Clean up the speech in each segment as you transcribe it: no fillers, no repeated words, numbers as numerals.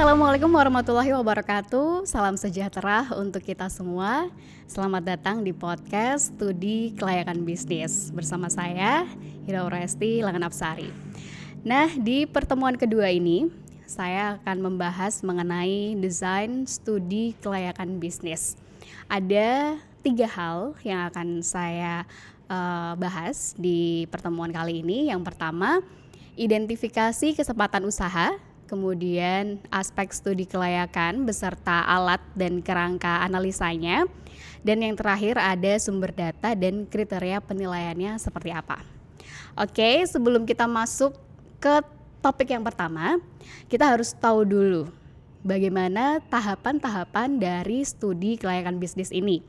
Assalamualaikum warahmatullahi wabarakatuh. Salam sejahtera untuk kita semua. Selamat datang di podcast Studi Kelayakan Bisnis bersama saya Hira Uresti Langanapsari. Nah, di pertemuan kedua ini saya akan membahas mengenai desain studi kelayakan bisnis. Ada 3 hal yang akan saya bahas di pertemuan kali ini. Yang pertama, identifikasi kesempatan usaha. Kemudian aspek studi kelayakan beserta alat dan kerangka analisanya. Dan yang terakhir ada sumber data dan kriteria penilaiannya seperti apa. Oke, sebelum kita masuk ke topik yang pertama, kita harus tahu dulu bagaimana tahapan-tahapan dari studi kelayakan bisnis ini.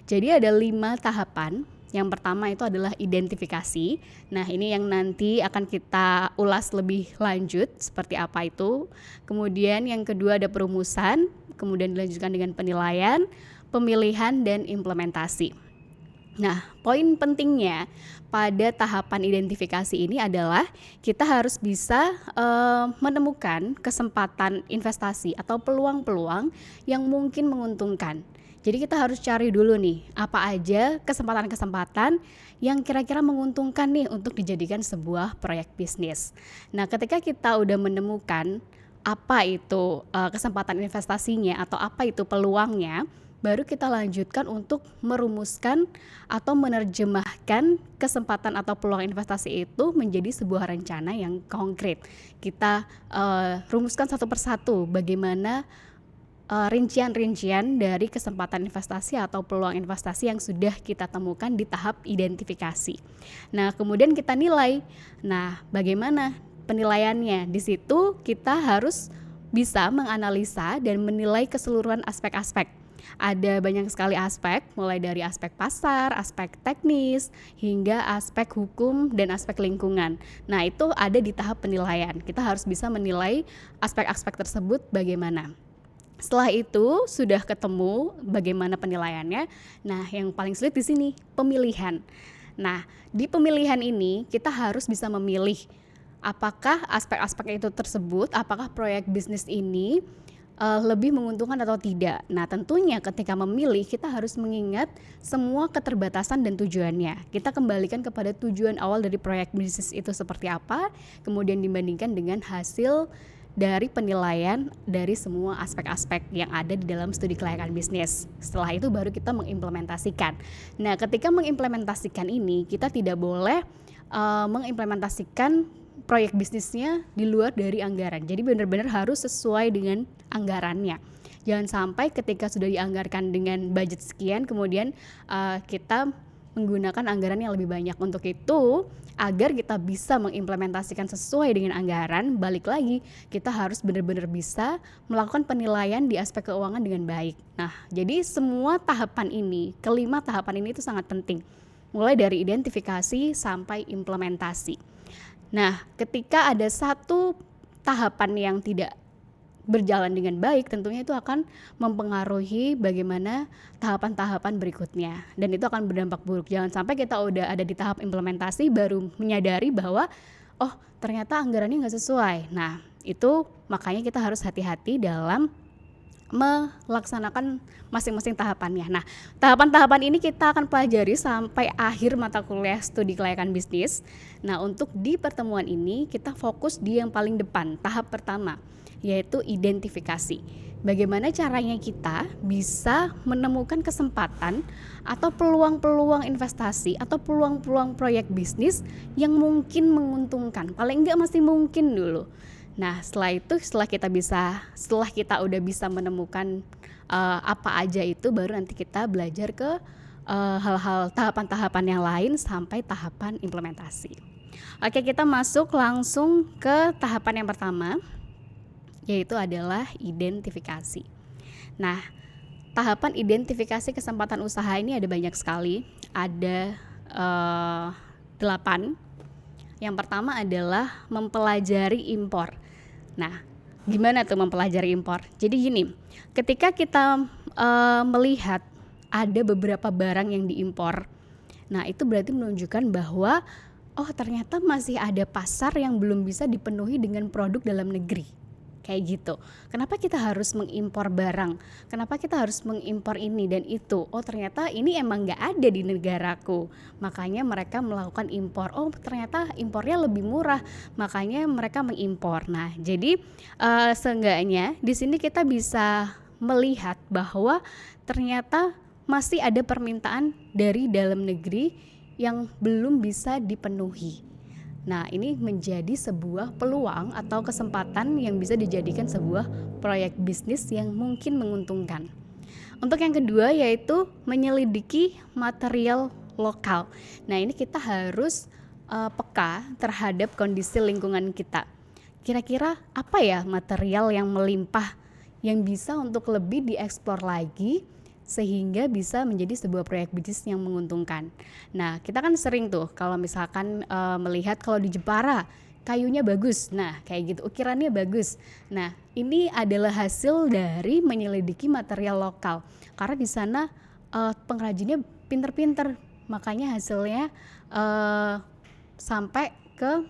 Jadi ada 5 tahapan. Yang pertama itu adalah identifikasi. Nah, ini yang nanti akan kita ulas lebih lanjut seperti apa itu. Kemudian yang kedua ada perumusan, kemudian dilanjutkan dengan penilaian, pemilihan, dan implementasi. Nah, poin pentingnya pada tahapan identifikasi ini adalah kita harus bisa menemukan kesempatan investasi atau peluang-peluang yang mungkin menguntungkan. Jadi kita harus cari dulu nih, apa aja kesempatan-kesempatan yang kira-kira menguntungkan nih untuk dijadikan sebuah proyek bisnis. Nah, ketika kita udah menemukan apa itu kesempatan investasinya atau apa itu peluangnya, baru kita lanjutkan untuk merumuskan atau menerjemahkan kesempatan atau peluang investasi itu menjadi sebuah rencana yang konkret. Kita rumuskan satu persatu bagaimana rincian-rincian dari kesempatan investasi atau peluang investasi yang sudah kita temukan di tahap identifikasi. Nah, kemudian kita nilai. Nah, bagaimana penilaiannya? Di situ kita harus bisa menganalisa dan menilai keseluruhan aspek-aspek. Ada banyak sekali aspek, mulai dari aspek pasar, aspek teknis, hingga aspek hukum dan aspek lingkungan. Nah, itu ada di tahap penilaian. Kita harus bisa menilai aspek-aspek tersebut bagaimana. Setelah itu sudah ketemu bagaimana penilaiannya. Nah, yang paling sulit di sini pemilihan. Nah, di pemilihan ini kita harus bisa memilih apakah aspek-aspek itu tersebut, apakah proyek bisnis ini lebih menguntungkan atau tidak. Nah, tentunya ketika memilih kita harus mengingat semua keterbatasan dan tujuannya. Kita kembalikan kepada tujuan awal dari proyek bisnis itu seperti apa, kemudian dibandingkan dengan hasil dari penilaian dari semua aspek-aspek yang ada di dalam studi kelayakan bisnis. Setelah itu baru kita mengimplementasikan. Nah, ketika mengimplementasikan ini, kita tidak boleh mengimplementasikan proyek bisnisnya di luar dari anggaran. Jadi benar-benar harus sesuai dengan anggarannya. Jangan sampai ketika sudah dianggarkan dengan budget sekian, kemudian kita menggunakan anggaran yang lebih banyak. Untuk itu, agar kita bisa mengimplementasikan sesuai dengan anggaran, balik lagi kita harus benar-benar bisa melakukan penilaian di aspek keuangan dengan baik. Nah, jadi semua tahapan ini, kelima tahapan ini itu sangat penting. Mulai dari identifikasi sampai implementasi. Nah, ketika ada satu tahapan yang tidak berjalan dengan baik, tentunya itu akan mempengaruhi bagaimana tahapan-tahapan berikutnya, dan itu akan berdampak buruk. Jangan sampai kita udah ada di tahap implementasi baru menyadari bahwa oh, ternyata anggarannya nggak sesuai. Nah, itu makanya kita harus hati-hati dalam melaksanakan masing-masing tahapannya. Nah, tahapan-tahapan ini kita akan pelajari sampai akhir mata kuliah studi kelayakan bisnis. Nah, untuk di pertemuan ini kita fokus di yang paling depan, tahap pertama, yaitu identifikasi. Bagaimana caranya kita bisa menemukan kesempatan atau peluang-peluang investasi atau peluang-peluang proyek bisnis yang mungkin menguntungkan. Paling enggak masih mungkin dulu. Nah, setelah kita udah bisa menemukan apa aja itu, baru nanti kita belajar ke hal-hal tahapan-tahapan yang lain sampai tahapan implementasi. Oke, kita masuk langsung ke tahapan yang pertama, yaitu adalah identifikasi. Nah, tahapan identifikasi kesempatan usaha ini ada banyak sekali, ada 8. Yang pertama adalah mempelajari impor. Nah, gimana tuh mempelajari impor? Jadi gini, ketika kita melihat ada beberapa barang yang diimpor, nah itu berarti menunjukkan bahwa oh, ternyata masih ada pasar yang belum bisa dipenuhi dengan produk dalam negeri. kayak gitu. Kenapa kita harus mengimpor barang? Kenapa kita harus mengimpor ini dan itu? Oh ternyata ini emang nggak ada di negaraku, makanya mereka melakukan impor. Oh ternyata impornya lebih murah, makanya mereka mengimpor. Nah jadi seenggaknya di sini kita bisa melihat bahwa ternyata masih ada permintaan dari dalam negeri yang belum bisa dipenuhi. Nah, ini menjadi sebuah peluang atau kesempatan yang bisa dijadikan sebuah proyek bisnis yang mungkin menguntungkan. Untuk yang kedua yaitu menyelidiki material lokal. Nah, ini kita harus peka terhadap kondisi lingkungan kita. Kira-kira apa ya material yang melimpah yang bisa untuk lebih dieksplor lagi sehingga bisa menjadi sebuah proyek bisnis yang menguntungkan. Nah, kita kan sering tuh kalau misalkan melihat kalau di Jepara kayunya bagus, nah kayak gitu, ukirannya bagus. Nah, ini adalah hasil dari menyelidiki material lokal. Karena di sana pengrajinnya pinter-pinter, makanya hasilnya sampai ke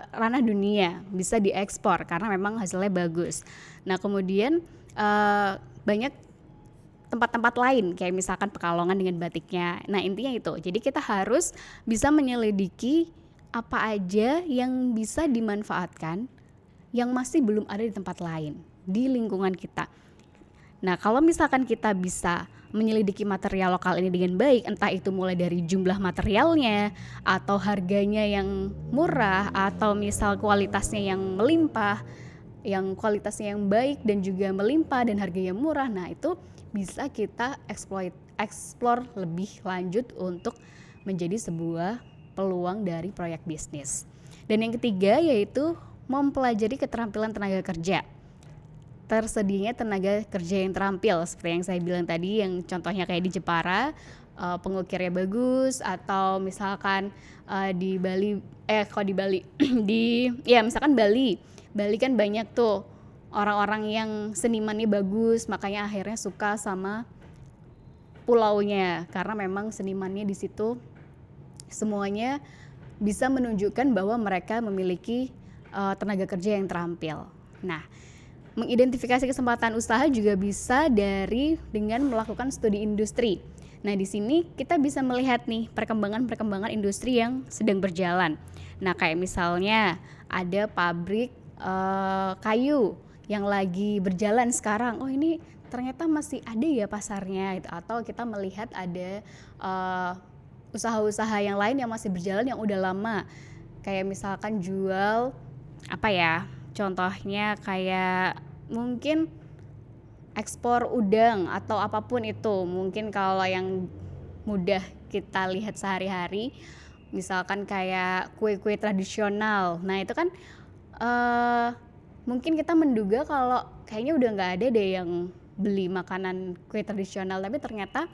ranah dunia, bisa diekspor karena memang hasilnya bagus. Nah, kemudian banyak tempat-tempat lain kayak misalkan Pekalongan dengan batiknya. Nah intinya itu, jadi kita harus bisa menyelidiki apa aja yang bisa dimanfaatkan yang masih belum ada di tempat lain di lingkungan kita. Nah kalau misalkan kita bisa menyelidiki material lokal ini dengan baik, entah itu mulai dari jumlah materialnya atau harganya yang murah atau misal kualitasnya yang melimpah, yang kualitasnya yang baik dan juga melimpah dan harganya murah, nah itu bisa kita explore lebih lanjut untuk menjadi sebuah peluang dari proyek bisnis. Dan yang ketiga yaitu mempelajari keterampilan tenaga kerja. Tersedianya tenaga kerja yang terampil seperti yang saya bilang tadi, yang contohnya kayak di Jepara, pengukirnya bagus, atau misalkan di Bali, kalau di Bali misalkan Bali kan banyak tuh orang-orang yang senimannya bagus, makanya akhirnya suka sama pulaunya karena memang senimannya di situ semuanya bisa menunjukkan bahwa mereka memiliki tenaga kerja yang terampil. Nah, mengidentifikasi kesempatan usaha juga bisa dengan melakukan studi industri. Nah, di sini kita bisa melihat nih perkembangan industri yang sedang berjalan. Nah, kayak misalnya ada pabrik kayu yang lagi berjalan sekarang, oh ini ternyata masih ada ya pasarnya gitu. Atau kita melihat ada usaha-usaha yang lain yang masih berjalan yang udah lama, kayak misalkan jual contohnya kayak mungkin ekspor udang atau apapun itu, mungkin kalau yang mudah kita lihat sehari-hari misalkan kayak kue-kue tradisional. Nah itu kan mungkin kita menduga kalau kayaknya udah nggak ada deh yang beli makanan kue tradisional, tapi ternyata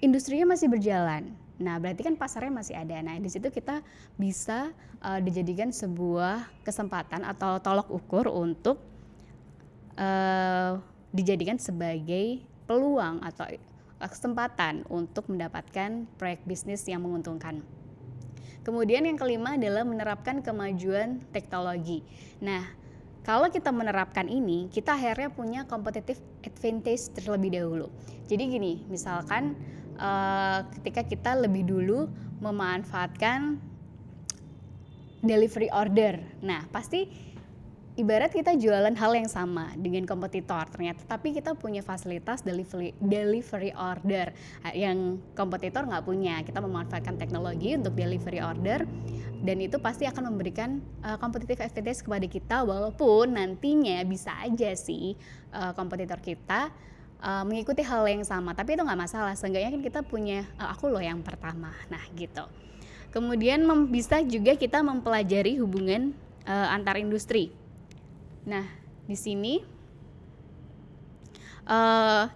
industrinya masih berjalan. Nah berarti kan pasarnya masih ada. Nah di situ kita bisa dijadikan sebuah kesempatan atau tolok ukur untuk dijadikan sebagai peluang atau kesempatan untuk mendapatkan proyek bisnis yang menguntungkan. Kemudian yang kelima adalah menerapkan kemajuan teknologi. Nah, kalau kita menerapkan ini, kita akhirnya punya competitive advantage terlebih dahulu. Jadi gini, misalkan ketika kita lebih dulu memanfaatkan delivery order. Nah, pasti ibarat kita jualan hal yang sama dengan kompetitor ternyata, tapi kita punya fasilitas delivery order yang kompetitor nggak punya. Kita memanfaatkan teknologi untuk delivery order dan itu pasti akan memberikan competitive advantage kepada kita, walaupun nantinya bisa aja sih kompetitor kita mengikuti hal yang sama, tapi itu nggak masalah, seenggaknya kan kita punya aku loh yang pertama. Nah gitu. Kemudian bisa juga kita mempelajari hubungan antar industri. Nah, di sini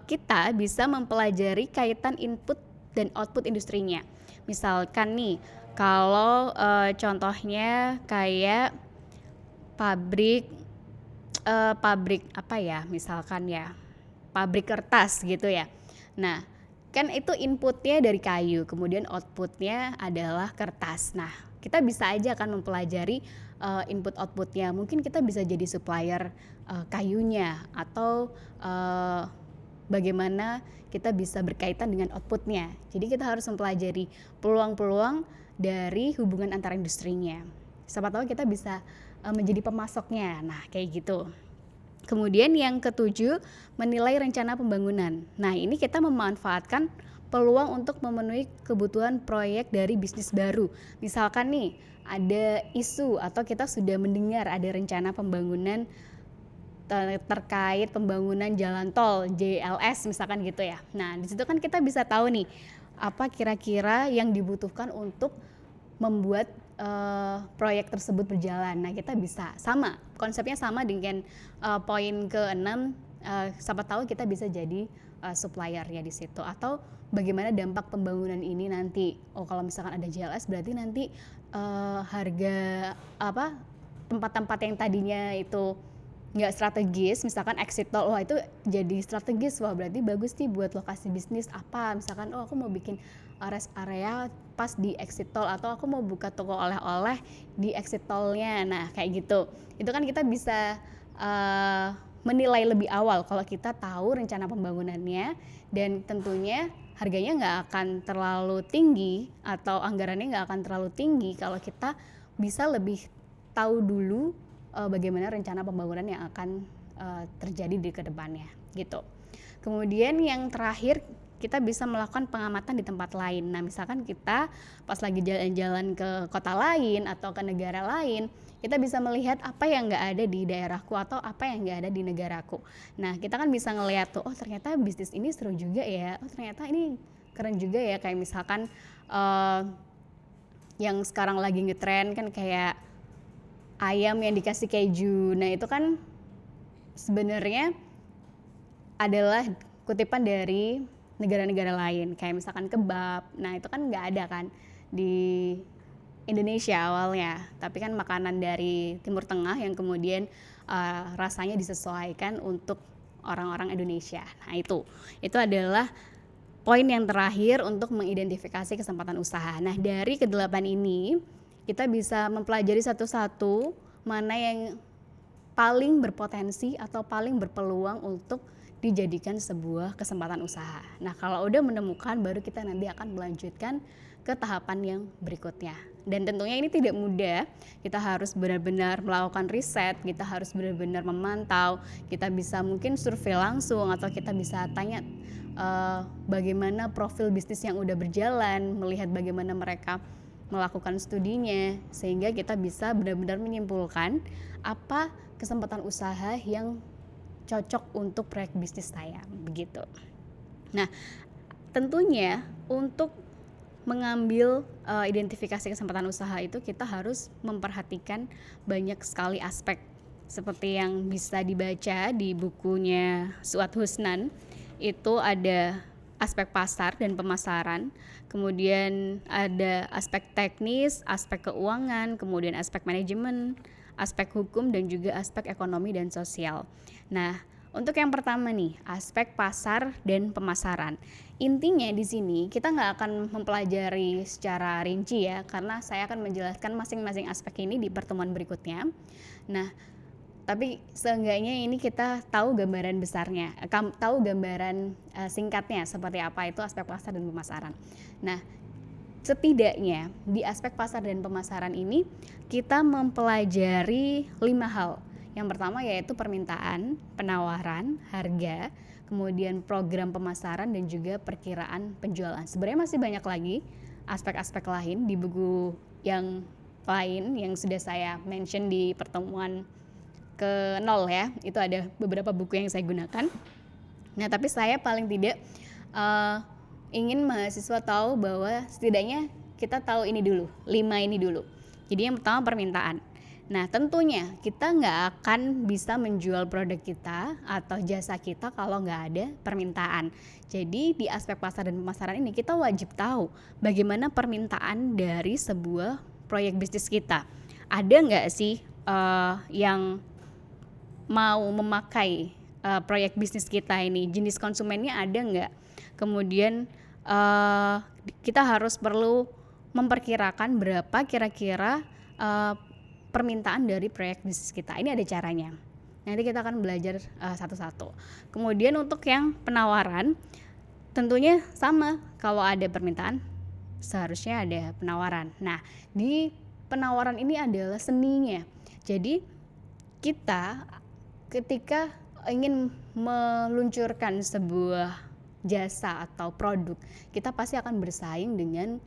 kita bisa mempelajari kaitan input dan output industrinya. Misalkan nih, kalau contohnya kayak pabrik misalkan ya, pabrik kertas gitu ya. Nah, kan itu inputnya dari kayu, kemudian outputnya adalah kertas. Nah, kita bisa aja akan mempelajari input outputnya. Mungkin kita bisa jadi supplier kayunya, atau bagaimana kita bisa berkaitan dengan outputnya. Jadi kita harus mempelajari peluang-peluang dari hubungan antara industrinya. Siapa tahu kita bisa menjadi pemasoknya. Nah, kayak gitu. Kemudian yang ketujuh, menilai rencana pembangunan. Nah, ini kita memanfaatkan peluang untuk memenuhi kebutuhan proyek dari bisnis baru. Misalkan nih, ada isu atau kita sudah mendengar ada rencana pembangunan terkait pembangunan jalan tol JLS misalkan gitu ya. Nah, di situ kan kita bisa tahu nih apa kira-kira yang dibutuhkan untuk membuat proyek tersebut berjalan. Nah, kita bisa sama, konsepnya sama dengan poin ke-6, siapa tahu kita bisa jadi supplier ya di situ, atau bagaimana dampak pembangunan ini nanti. Oh, kalau misalkan ada JLS berarti nanti harga tempat-tempat yang tadinya itu nggak strategis, misalkan exit tol, wah itu jadi strategis, wah berarti bagus nih buat lokasi bisnis apa, misalkan aku mau bikin rest area pas di exit tol, atau aku mau buka toko oleh-oleh di exit tolnya. Nah, kayak gitu, itu kan kita bisa menilai lebih awal kalau kita tahu rencana pembangunannya, dan tentunya harganya nggak akan terlalu tinggi atau anggarannya nggak akan terlalu tinggi kalau kita bisa lebih tahu dulu bagaimana rencana pembangunan yang akan terjadi di kedepannya gitu. Kemudian yang terakhir, kita bisa melakukan pengamatan di tempat lain. Nah, misalkan kita pas lagi jalan-jalan ke kota lain atau ke negara lain, kita bisa melihat apa yang nggak ada di daerahku atau apa yang nggak ada di negaraku. Nah, kita kan bisa ngelihat tuh, oh ternyata bisnis ini seru juga ya, oh ternyata ini keren juga ya, kayak misalkan yang sekarang lagi ngetren kan kayak ayam yang dikasih keju. Nah, itu kan sebenarnya adalah kutipan dari negara-negara lain, kayak misalkan kebab. Nah, itu kan nggak ada kan di Indonesia awalnya, tapi kan makanan dari Timur Tengah yang kemudian rasanya disesuaikan untuk orang-orang Indonesia. Nah, itu adalah poin yang terakhir untuk mengidentifikasi kesempatan usaha. Nah, dari ke-8 ini kita bisa mempelajari satu-satu mana yang paling berpotensi atau paling berpeluang untuk dijadikan sebuah kesempatan usaha. Nah, kalau udah menemukan, baru kita nanti akan melanjutkan ke tahapan yang berikutnya. Dan tentunya ini tidak mudah, kita harus benar-benar melakukan riset, kita harus benar-benar memantau, kita bisa mungkin survei langsung, atau kita bisa tanya bagaimana profil bisnis yang udah berjalan, melihat bagaimana mereka melakukan studinya, sehingga kita bisa benar-benar menyimpulkan apa kesempatan usaha yang cocok untuk proyek bisnis saya, begitu. Nah, tentunya untuk mengambil identifikasi kesempatan usaha itu kita harus memperhatikan banyak sekali aspek, seperti yang bisa dibaca di bukunya Suat Husnan. Itu ada aspek pasar dan pemasaran, kemudian ada aspek teknis, aspek keuangan, kemudian aspek manajemen, aspek hukum, dan juga aspek ekonomi dan sosial. Nah, untuk yang pertama nih, aspek pasar dan pemasaran. Intinya di sini kita nggak akan mempelajari secara rinci ya, karena saya akan menjelaskan masing-masing aspek ini di pertemuan berikutnya. Nah, tapi seenggaknya ini kita tahu gambaran besarnya, tahu gambaran singkatnya seperti apa itu aspek pasar dan pemasaran. Nah, setidaknya di aspek pasar dan pemasaran ini kita mempelajari 5 hal. Yang pertama yaitu permintaan, penawaran, harga, kemudian program pemasaran, dan juga perkiraan penjualan. Sebenarnya masih banyak lagi aspek-aspek lain di buku yang lain yang sudah saya mention di pertemuan ke-0 ya, itu ada beberapa buku yang saya gunakan. Nah, tapi saya paling tidak ingin mahasiswa tahu bahwa setidaknya kita tahu ini dulu, 5 ini dulu. Jadi yang pertama permintaan. Nah, tentunya kita nggak akan bisa menjual produk kita atau jasa kita kalau nggak ada permintaan. Jadi di aspek pasar dan pemasaran ini kita wajib tahu bagaimana permintaan dari sebuah proyek bisnis kita. Ada nggak sih yang mau memakai proyek bisnis kita ini, jenis konsumennya ada nggak? Kemudian kita harus perlu memperkirakan berapa kira-kira permintaan dari proyek bisnis kita. Ini ada caranya. Nanti kita akan belajar satu-satu. Kemudian untuk yang penawaran, tentunya sama. Kalau ada permintaan, seharusnya ada penawaran. Nah, di penawaran ini adalah seninya. Jadi kita ketika ingin meluncurkan sebuah jasa atau produk, kita pasti akan bersaing dengan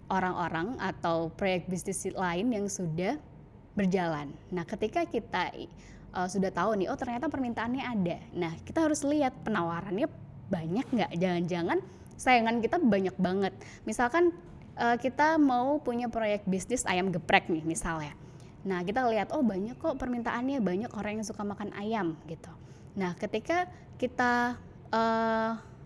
orang-orang atau proyek bisnis lain yang sudah berjalan. Nah, ketika kita sudah tahu nih, oh ternyata permintaannya ada. Nah, kita harus lihat penawarannya banyak nggak? Jangan-jangan saingan kita banyak banget. Misalkan kita mau punya proyek bisnis ayam geprek nih misalnya. Nah, kita lihat, oh banyak kok permintaannya, banyak orang yang suka makan ayam gitu. Nah, ketika kita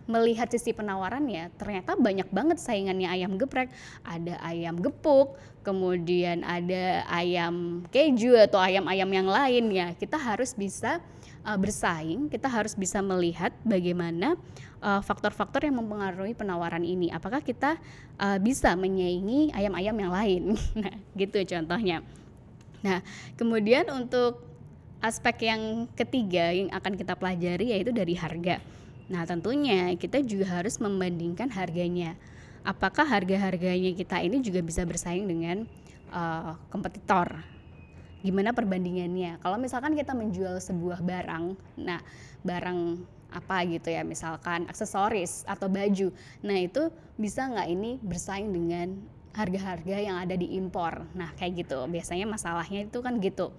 melihat sisi penawarannya, ternyata banyak banget saingannya ayam geprek. Ada ayam gepuk, kemudian ada ayam keju atau ayam-ayam yang lain ya. Kita harus bisa bersaing, kita harus bisa melihat bagaimana faktor-faktor yang mempengaruhi penawaran ini. Apakah kita bisa menyaingi ayam-ayam yang lain? Nah, gitu contohnya. Nah, kemudian untuk aspek yang ketiga yang akan kita pelajari yaitu dari harga. Nah, tentunya kita juga harus membandingkan harganya. Apakah harga-harganya kita ini juga bisa bersaing dengan kompetitor? Gimana perbandingannya? Kalau misalkan kita menjual sebuah barang, nah barang apa gitu ya, misalkan aksesoris atau baju, nah itu bisa nggak ini bersaing dengan harga-harga yang ada di impor? Nah kayak gitu, biasanya masalahnya itu kan gitu,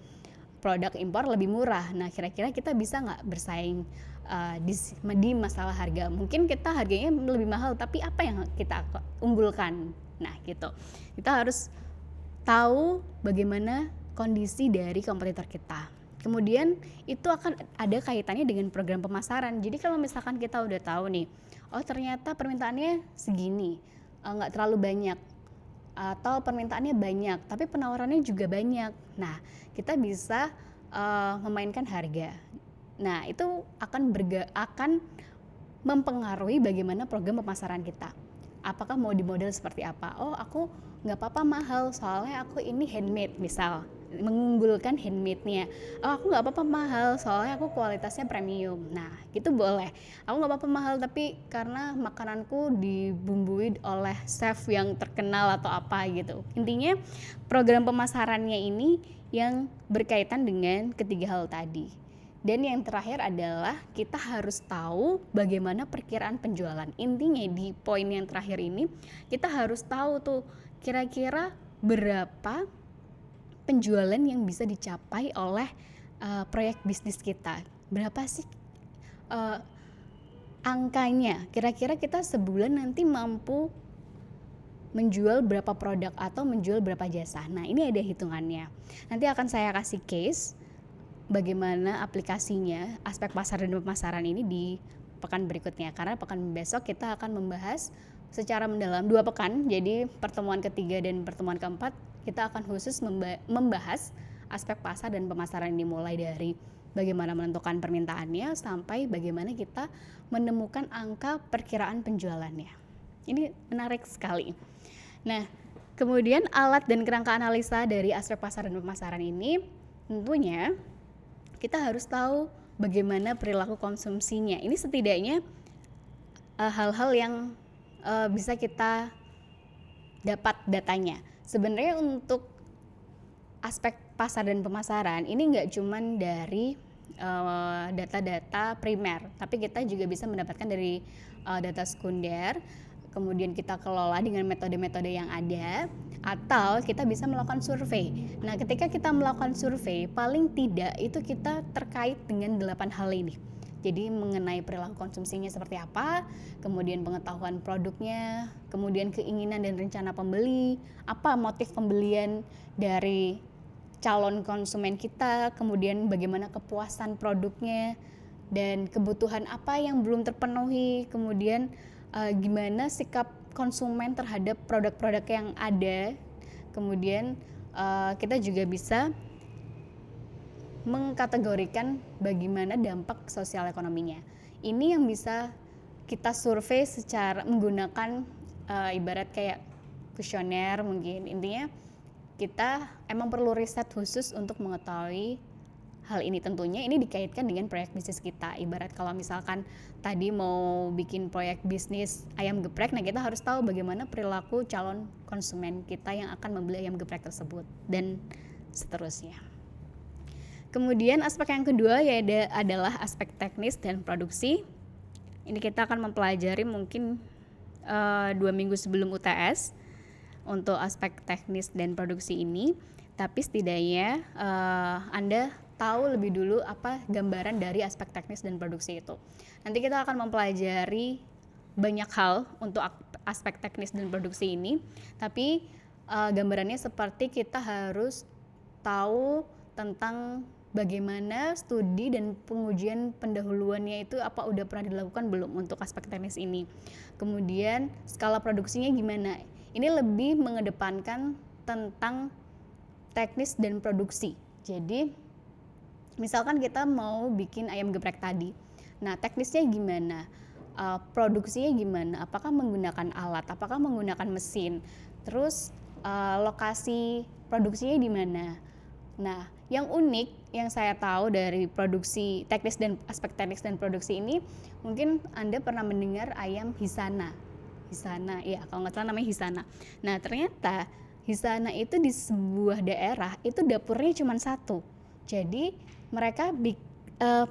produk impor lebih murah. Nah kira-kira kita bisa nggak bersaing di masalah harga? Mungkin kita harganya lebih mahal, tapi apa yang kita unggulkan? Nah gitu, kita harus tahu bagaimana kondisi dari kompetitor kita. Kemudian itu akan ada kaitannya dengan program pemasaran. Jadi kalau misalkan kita udah tahu nih, oh ternyata permintaannya segini, nggak terlalu banyak, atau permintaannya banyak tapi penawarannya juga banyak. Nah, kita bisa memainkan harga. Nah, itu akan mempengaruhi bagaimana program pemasaran kita. Apakah mau di model seperti apa? Oh, aku nggak apa-apa mahal, soalnya aku ini handmade, misal mengunggulkan handmade-nya. Oh, aku nggak apa-apa mahal, soalnya aku kualitasnya premium. Nah, gitu boleh. Aku nggak apa-apa mahal, tapi karena makananku dibumbui oleh chef yang terkenal atau apa gitu. Intinya program pemasarannya ini yang berkaitan dengan ketiga hal tadi. Dan yang terakhir adalah kita harus tahu bagaimana perkiraan penjualan. Intinya di poin yang terakhir ini kita harus tahu tuh kira-kira berapa penjualan yang bisa dicapai oleh proyek bisnis kita. Berapa sih angkanya? Kira-kira kita sebulan nanti mampu menjual berapa produk atau menjual berapa jasa. Nah, ini ada hitungannya. Nanti akan saya kasih case bagaimana aplikasinya, aspek pasar dan pemasaran ini di pekan berikutnya. Karena pekan besok kita akan membahas secara mendalam 2 pekan. Jadi pertemuan ketiga dan pertemuan keempat kita akan khusus membahas aspek pasar dan pemasaran ini, mulai dari bagaimana menentukan permintaannya sampai bagaimana kita menemukan angka perkiraan penjualannya. Ini menarik sekali. Nah, kemudian alat dan kerangka analisa dari aspek pasar dan pemasaran ini tentunya kita harus tahu bagaimana perilaku konsumsinya. Ini setidaknya hal-hal yang bisa kita dapat datanya. Sebenarnya untuk aspek pasar dan pemasaran ini nggak cuman dari data-data primer, tapi kita juga bisa mendapatkan dari data sekunder. Kemudian kita kelola dengan metode-metode yang ada, atau kita bisa melakukan survei. Nah, ketika kita melakukan survei, paling tidak itu kita terkait dengan 8 hal ini. Jadi mengenai perilaku konsumsinya seperti apa, kemudian pengetahuan produknya, kemudian keinginan dan rencana pembeli, apa motif pembelian dari calon konsumen kita, kemudian bagaimana kepuasan produknya, dan kebutuhan apa yang belum terpenuhi, kemudian gimana sikap konsumen terhadap produk-produk yang ada. Kemudian kita juga bisa mengkategorikan bagaimana dampak sosial ekonominya. Ini yang bisa kita survei secara menggunakan ibarat kayak kuesioner mungkin. Intinya kita emang perlu riset khusus untuk mengetahui hal ini. Tentunya ini dikaitkan dengan proyek bisnis kita. Ibarat kalau misalkan tadi mau bikin proyek bisnis ayam geprek, nah kita harus tahu bagaimana perilaku calon konsumen kita yang akan membeli ayam geprek tersebut, dan seterusnya. Kemudian aspek yang kedua adalah aspek teknis dan produksi. Ini kita akan mempelajari mungkin 2 minggu sebelum UTS untuk aspek teknis dan produksi ini. Tapi setidaknya Anda tahu lebih dulu apa gambaran dari aspek teknis dan produksi itu. Nanti kita akan mempelajari banyak hal untuk aspek teknis dan produksi ini, tapi gambarannya seperti kita harus tahu tentang bagaimana studi dan pengujian pendahuluannya itu apa udah pernah dilakukan belum untuk aspek teknis ini. Kemudian skala produksinya gimana. Ini lebih mengedepankan tentang teknis dan produksi. Jadi misalkan kita mau bikin ayam geprek tadi, nah teknisnya gimana, produksinya gimana, apakah menggunakan alat, apakah menggunakan mesin, terus lokasi produksinya di mana. Nah, yang unik yang saya tahu dari produksi teknis dan aspek teknis dan produksi ini, mungkin Anda pernah mendengar ayam Hisana. Hisana, ya kalau nggak salah namanya Hisana. Nah, ternyata Hisana itu di sebuah daerah itu dapurnya cuma satu. Jadi mereka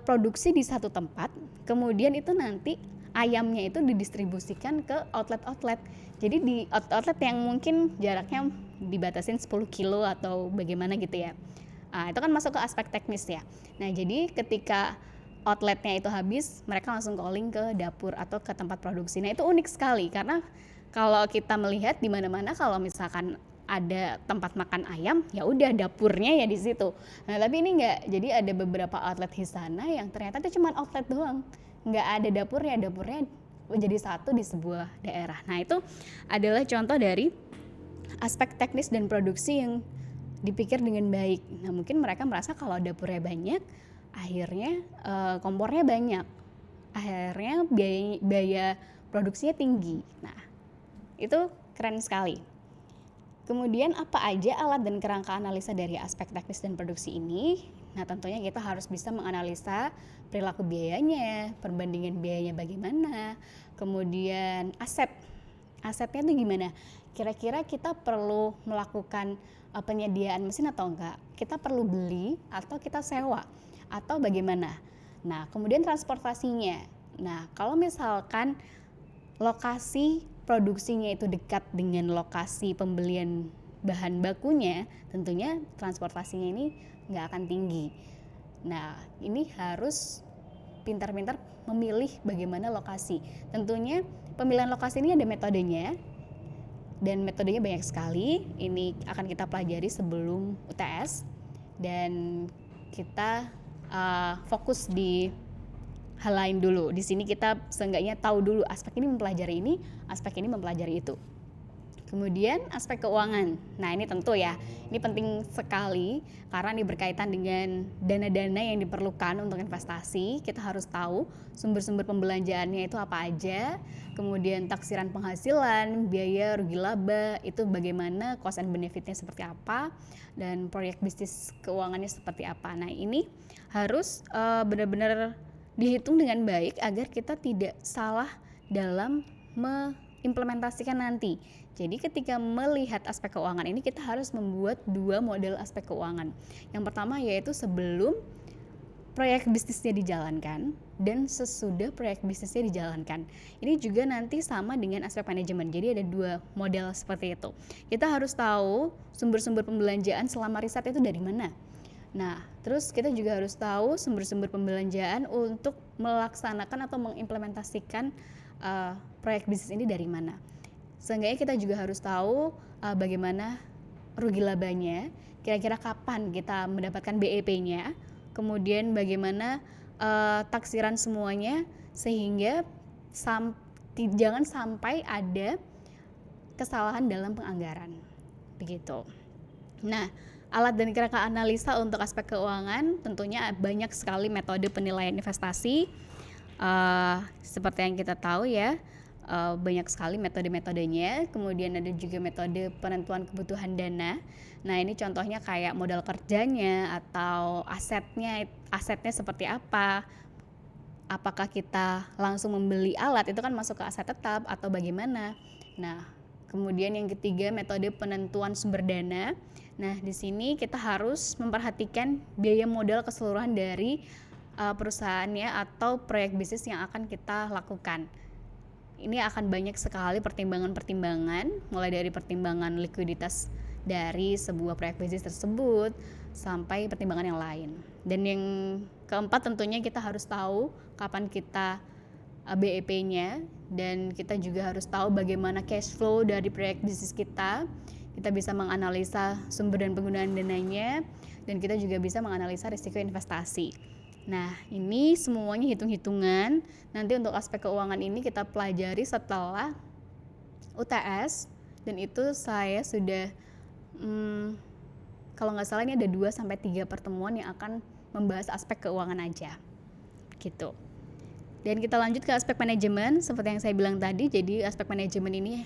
produksi di satu tempat, kemudian itu nanti ayamnya itu didistribusikan ke outlet-outlet. Jadi di outlet yang mungkin jaraknya dibatasin 10 kilo atau bagaimana gitu ya. Itu kan masuk ke aspek teknis ya. Nah, jadi ketika outletnya itu habis, mereka langsung calling ke dapur atau ke tempat produksi. Nah, itu unik sekali karena kalau kita melihat di mana-mana kalau misalkan ada tempat makan ayam, ya udah dapurnya ya di situ. Nah, tapi ini enggak. Jadi ada beberapa outlet Hisana yang ternyata itu cuma outlet doang. Enggak ada dapurnya jadi satu di sebuah daerah. Nah, itu adalah contoh dari aspek teknis dan produksi yang dipikir dengan baik. Nah, mungkin mereka merasa kalau dapurnya banyak, akhirnya kompornya banyak. Akhirnya biaya produksinya tinggi. Nah, itu keren sekali. Kemudian apa aja alat dan kerangka analisa dari aspek teknis dan produksi ini? Nah, tentunya kita harus bisa menganalisa perilaku biayanya, perbandingan biayanya bagaimana, kemudian asetnya itu gimana? Kira-kira kita perlu melakukan penyediaan mesin atau enggak? Kita perlu beli atau kita sewa? Atau bagaimana? Nah, kemudian transportasinya. Nah, kalau misalkan lokasi produksinya itu dekat dengan lokasi pembelian bahan bakunya, tentunya transportasinya ini nggak akan tinggi. Nah, ini harus pintar-pintar memilih bagaimana lokasi. Tentunya pemilihan lokasi ini ada metodenya, dan metodenya banyak sekali. Ini akan kita pelajari sebelum UTS, dan kita fokus di hal lain dulu. Di sini kita seenggaknya tahu dulu aspek ini mempelajari ini, aspek ini mempelajari itu. Kemudian aspek keuangan. Nah, ini tentu ya, ini penting sekali karena ini berkaitan dengan dana-dana yang diperlukan untuk investasi. Kita harus tahu sumber-sumber pembelanjaannya itu apa aja, kemudian taksiran penghasilan, biaya, rugi laba, itu bagaimana, cost and benefitnya seperti apa, dan proyek bisnis keuangannya seperti apa. Nah, ini harus benar-benar dihitung dengan baik agar kita tidak salah dalam mengimplementasikan nanti. Jadi ketika melihat aspek keuangan ini, kita harus membuat 2 model aspek keuangan. Yang pertama yaitu sebelum proyek bisnisnya dijalankan dan sesudah proyek bisnisnya dijalankan. Ini juga nanti sama dengan aspek manajemen. Jadi ada 2 model seperti itu. Kita harus tahu sumber-sumber pembelanjaan selama riset itu dari mana. Nah, terus kita juga harus tahu sumber-sumber pembelanjaan untuk melaksanakan atau mengimplementasikan proyek bisnis ini dari mana. Seenggaknya kita juga harus tahu bagaimana rugi labanya, kira-kira kapan kita mendapatkan BEP-nya, kemudian bagaimana taksiran semuanya, sehingga jangan sampai ada kesalahan dalam penganggaran. Begitu. Nah, alat dan kerangka analisa untuk aspek keuangan tentunya banyak sekali metode penilaian investasi. Seperti yang kita tahu ya, banyak sekali metode-metodenya. Kemudian ada juga metode penentuan kebutuhan dana. Nah, ini contohnya kayak modal kerjanya atau asetnya seperti apa. Apakah kita langsung membeli alat, itu kan masuk ke aset tetap atau bagaimana. Nah, kemudian yang ketiga metode penentuan sumber dana. Nah, di sini kita harus memperhatikan biaya modal keseluruhan dari perusahaannya atau proyek bisnis yang akan kita lakukan. Ini akan banyak sekali pertimbangan-pertimbangan, mulai dari pertimbangan likuiditas dari sebuah proyek bisnis tersebut sampai pertimbangan yang lain. Dan yang keempat tentunya kita harus tahu kapan kita BEP-nya, dan kita juga harus tahu bagaimana cash flow dari proyek bisnis kita. Kita bisa menganalisa sumber dan penggunaan dananya, dan kita juga bisa menganalisa risiko investasi. Nah, ini semuanya hitung-hitungan. Nanti untuk aspek keuangan ini kita pelajari setelah UTS, dan itu saya sudah kalau nggak salah ini ada 2-3 pertemuan yang akan membahas aspek keuangan aja gitu. Dan kita lanjut ke aspek manajemen. Seperti yang saya bilang tadi, jadi aspek manajemen ini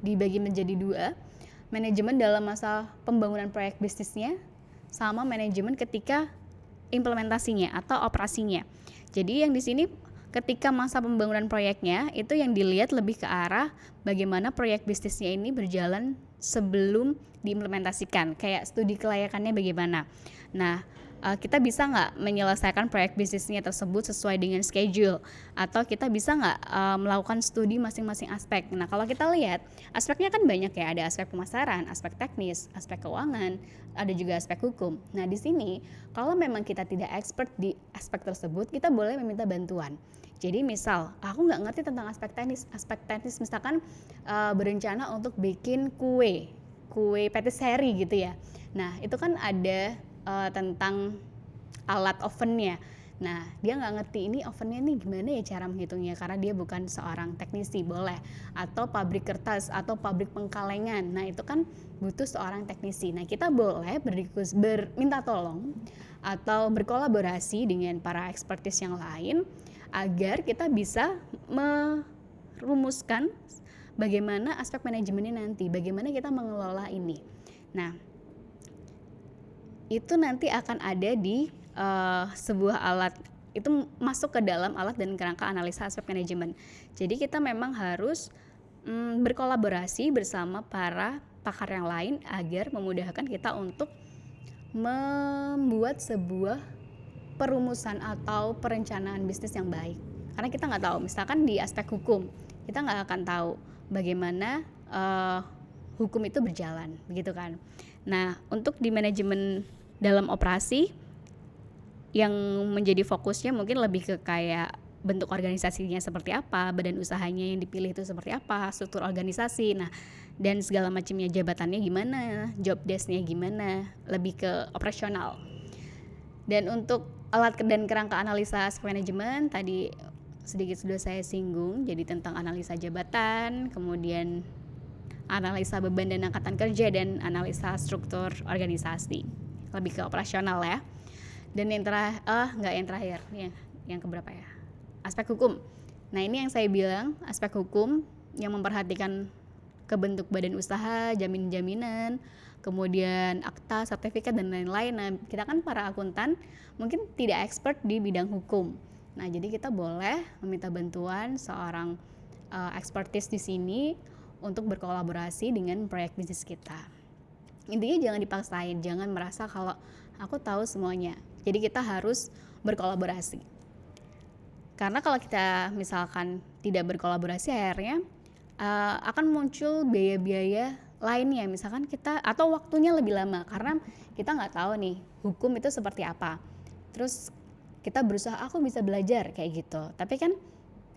dibagi menjadi 2. Manajemen dalam masa pembangunan proyek bisnisnya, sama manajemen ketika implementasinya atau operasinya. Jadi yang di sini ketika masa pembangunan proyeknya itu yang dilihat lebih ke arah bagaimana proyek bisnisnya ini berjalan sebelum diimplementasikan, kayak studi kelayakannya bagaimana. Nah, kita bisa nggak menyelesaikan proyek bisnisnya tersebut sesuai dengan schedule, atau kita bisa nggak melakukan studi masing-masing aspek. Nah, kalau kita lihat aspeknya kan banyak ya, ada aspek pemasaran, aspek teknis, aspek keuangan, ada juga aspek hukum. Nah, di sini kalau memang kita tidak expert di aspek tersebut, kita boleh meminta bantuan. Jadi misal aku nggak ngerti tentang aspek teknis misalkan berencana untuk bikin kue patisserie gitu ya. Nah, itu kan ada tentang alat ovennya. Nah, dia nggak ngerti ini ovennya nih gimana ya cara menghitungnya, karena dia bukan seorang teknisi, boleh. Atau pabrik kertas atau pabrik pengkalengan. Nah, itu kan butuh seorang teknisi. Nah, kita boleh minta tolong atau berkolaborasi dengan para expertise yang lain agar kita bisa merumuskan bagaimana aspek manajemennya nanti, bagaimana kita mengelola ini. Nah, itu nanti akan ada di sebuah alat, itu masuk ke dalam alat dan kerangka analisa aspek manajemen. Jadi kita memang harus berkolaborasi bersama para pakar yang lain agar memudahkan kita untuk membuat sebuah perumusan atau perencanaan bisnis yang baik. Karena kita nggak tahu, misalkan di aspek hukum, kita nggak akan tahu bagaimana hukum itu berjalan, begitu kan. Nah, untuk di manajemen dalam operasi yang menjadi fokusnya mungkin lebih ke kayak bentuk organisasinya seperti apa, badan usahanya yang dipilih itu seperti apa, struktur organisasi, nah dan segala macamnya, jabatannya gimana, job desk-nya gimana, lebih ke operasional. Dan untuk alat dan kerangka analisa aspek manajemen tadi sedikit sudah saya singgung, jadi tentang analisa jabatan, kemudian analisa beban dan angkatan kerja, dan analisa struktur organisasi, lebih ke operasional ya. Dan yang terakhir, yang keberapa ya? Aspek hukum. Nah, ini yang saya bilang, aspek hukum yang memperhatikan kebentuk badan usaha, jaminan, kemudian akta, sertifikat, dan lain-lain. Nah, kita kan para akuntan mungkin tidak expert di bidang hukum. Nah, jadi kita boleh meminta bantuan seorang expertise di sini untuk berkolaborasi dengan proyek bisnis kita. Intinya jangan dipaksain, jangan merasa kalau aku tahu semuanya. Jadi kita harus berkolaborasi. Karena kalau kita misalkan tidak berkolaborasi, akhirnya akan muncul biaya-biaya lainnya, misalkan kita, atau waktunya lebih lama karena kita nggak tahu nih hukum itu seperti apa. Terus kita berusaha, aku bisa belajar kayak gitu, tapi kan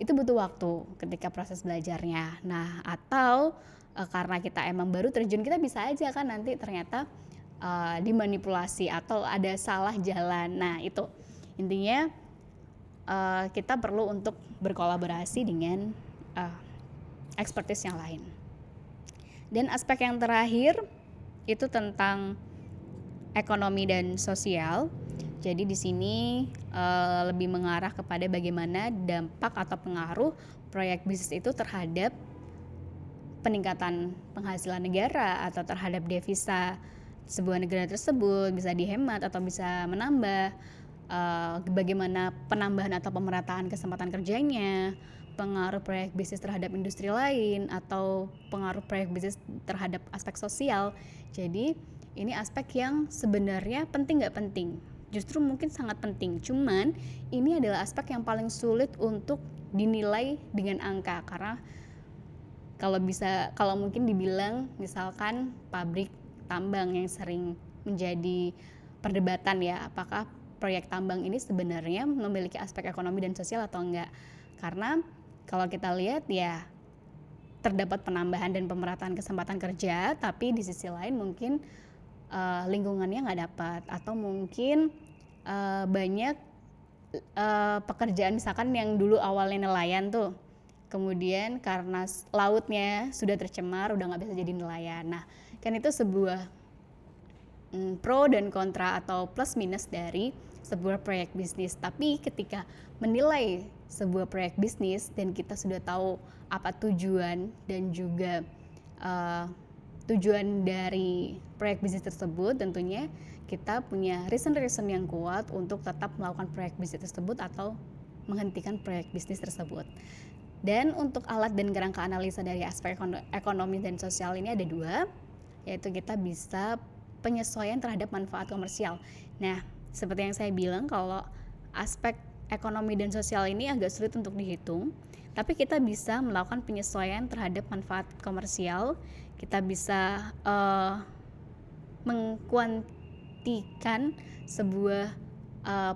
itu butuh waktu ketika proses belajarnya. Nah, atau karena kita emang baru terjun, kita bisa aja kan nanti ternyata dimanipulasi atau ada salah jalan. Nah, itu intinya kita perlu untuk berkolaborasi dengan expertise yang lain. Dan aspek yang terakhir itu tentang ekonomi dan sosial. Jadi di sini lebih mengarah kepada bagaimana dampak atau pengaruh proyek bisnis itu terhadap peningkatan penghasilan negara atau terhadap devisa sebuah negara tersebut, bisa dihemat atau bisa menambah, bagaimana penambahan atau pemerataan kesempatan kerjanya, pengaruh proyek bisnis terhadap industri lain, atau pengaruh proyek bisnis terhadap aspek sosial. Jadi ini aspek yang sebenarnya penting nggak penting, justru mungkin sangat penting, cuman ini adalah aspek yang paling sulit untuk dinilai dengan angka, karena kalau mungkin dibilang misalkan pabrik tambang yang sering menjadi perdebatan ya, apakah proyek tambang ini sebenarnya memiliki aspek ekonomi dan sosial atau enggak. Karena kalau kita lihat ya terdapat penambahan dan pemerataan kesempatan kerja, tapi di sisi lain mungkin lingkungannya nggak dapat, atau mungkin banyak pekerjaan misalkan yang dulu awalnya nelayan tuh, kemudian karena lautnya sudah tercemar udah nggak bisa jadi nelayan. Nah kan itu sebuah pro dan kontra atau plus minus dari sebuah proyek bisnis. Tapi ketika menilai sebuah proyek bisnis dan kita sudah tahu apa tujuan dan juga tujuan dari proyek bisnis tersebut, tentunya kita punya reason yang kuat untuk tetap melakukan proyek bisnis tersebut atau menghentikan proyek bisnis tersebut. Dan untuk alat dan kerangka analisa dari aspek ekonomi dan sosial ini ada dua, yaitu kita bisa penyesuaian terhadap manfaat komersial. Nah, seperti yang saya bilang, kalau aspek ekonomi dan sosial ini agak sulit untuk dihitung, tapi kita bisa melakukan penyesuaian terhadap manfaat komersial. Kita bisa mengkuantikan sebuah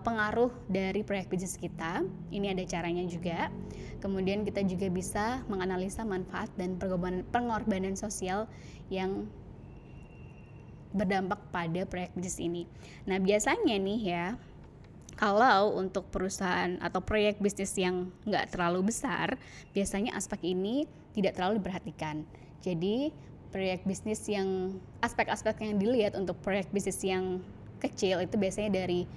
pengaruh dari proyek bisnis kita. Ini ada caranya juga. Kemudian kita juga bisa menganalisa manfaat dan pengorbanan sosial yang berdampak pada proyek bisnis ini. Nah biasanya nih ya, kalau untuk perusahaan atau proyek bisnis yang nggak terlalu besar, biasanya aspek ini tidak terlalu diperhatikan. Jadi aspek-aspek yang dilihat untuk proyek bisnis yang kecil itu biasanya dari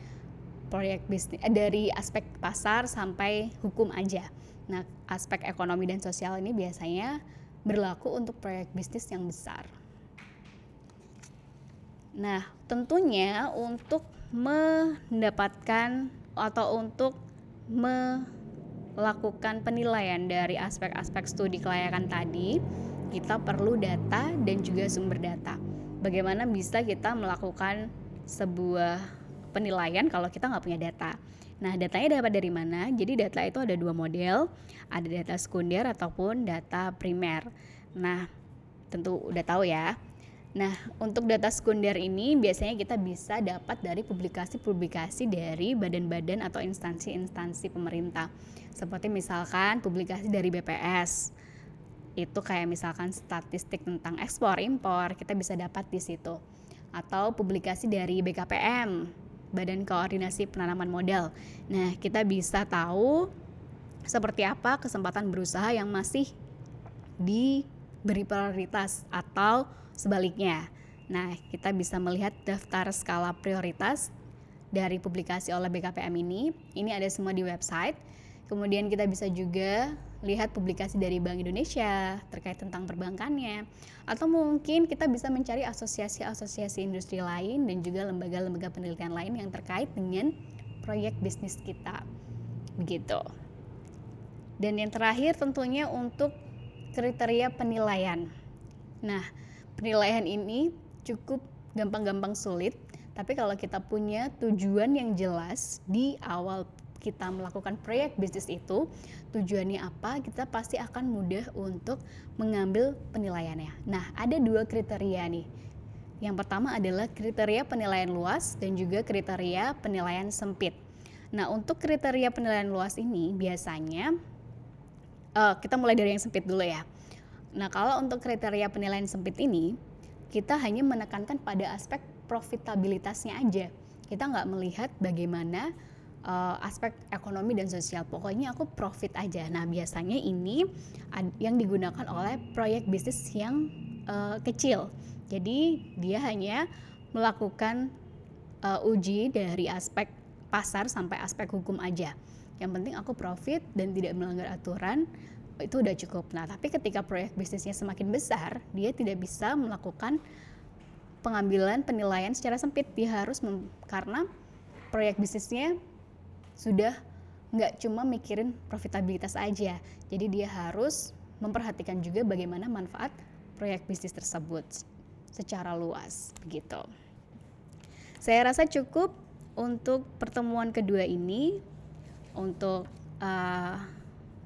dari aspek pasar sampai hukum aja. Nah, aspek ekonomi dan sosial ini biasanya berlaku untuk proyek bisnis yang besar. Nah, tentunya untuk mendapatkan atau untuk melakukan penilaian dari aspek-aspek studi kelayakan tadi, kita perlu data dan juga sumber data. Bagaimana bisa kita melakukan sebuah penilaian kalau kita nggak punya data? Nah, datanya dapat dari mana? Jadi data itu ada dua model, ada data sekunder ataupun data primer. Nah, tentu udah tahu ya. Nah, untuk data sekunder ini biasanya kita bisa dapat dari publikasi-publikasi dari badan-badan atau instansi-instansi pemerintah. Seperti misalkan publikasi dari BPS. Itu kayak misalkan statistik tentang ekspor impor, kita bisa dapat di situ. Atau publikasi dari BKPM, Badan Koordinasi Penanaman Modal. Nah, kita bisa tahu seperti apa kesempatan berusaha yang masih diberi prioritas atau sebaliknya. Nah, kita bisa melihat daftar skala prioritas dari publikasi oleh BKPM ini. Ini ada semua di website. Kemudian kita bisa juga lihat publikasi dari Bank Indonesia terkait tentang perbankannya, atau mungkin kita bisa mencari asosiasi-asosiasi industri lain dan juga lembaga-lembaga penelitian lain yang terkait dengan proyek bisnis kita. Begitu. Dan yang terakhir tentunya untuk kriteria penilaian. Nah, penilaian ini cukup gampang-gampang sulit, tapi kalau kita punya tujuan yang jelas di awal kita melakukan proyek bisnis itu, tujuannya apa, kita pasti akan mudah untuk mengambil penilaiannya. Nah, ada dua kriteria nih. Yang pertama adalah kriteria penilaian luas dan juga kriteria penilaian sempit. Nah, untuk kriteria penilaian luas ini biasanya kita mulai dari yang sempit dulu ya. Nah, kalau untuk kriteria penilaian sempit ini, kita hanya menekankan pada aspek profitabilitasnya aja. Kita nggak melihat bagaimana aspek ekonomi dan sosial. Pokoknya aku profit aja. Nah, biasanya ini yang digunakan oleh proyek bisnis yang kecil. Jadi dia hanya melakukan uji dari aspek pasar sampai aspek hukum aja. Yang penting aku profit dan tidak melanggar aturan, itu udah cukup. Nah, tapi ketika proyek bisnisnya semakin besar, dia tidak bisa melakukan pengambilan penilaian secara sempit. Dia harus karena proyek bisnisnya sudah nggak cuma mikirin profitabilitas aja. Jadi dia harus memperhatikan juga bagaimana manfaat proyek bisnis tersebut secara luas, begitu. Saya rasa cukup untuk pertemuan kedua ini. Untuk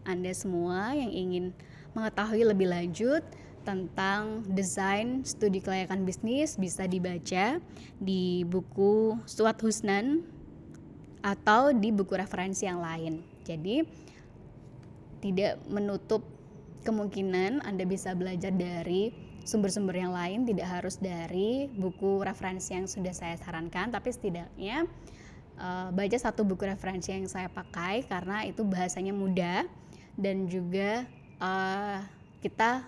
Anda semua yang ingin mengetahui lebih lanjut tentang desain studi kelayakan bisnis, bisa dibaca di buku Stuart Husnan atau di buku referensi yang lain. Jadi tidak menutup kemungkinan Anda bisa belajar dari sumber-sumber yang lain, tidak harus dari buku referensi yang sudah saya sarankan, tapi setidaknya baca satu buku referensi yang saya pakai karena itu bahasanya mudah dan juga kita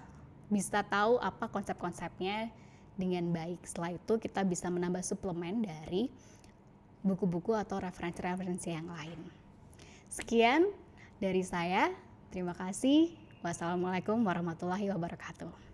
bisa tahu apa konsep-konsepnya dengan baik. Setelah itu kita bisa menambah suplemen dari buku-buku atau referensi-referensi yang lain. Sekian dari saya. Terima kasih. Wassalamualaikum warahmatullahi wabarakatuh.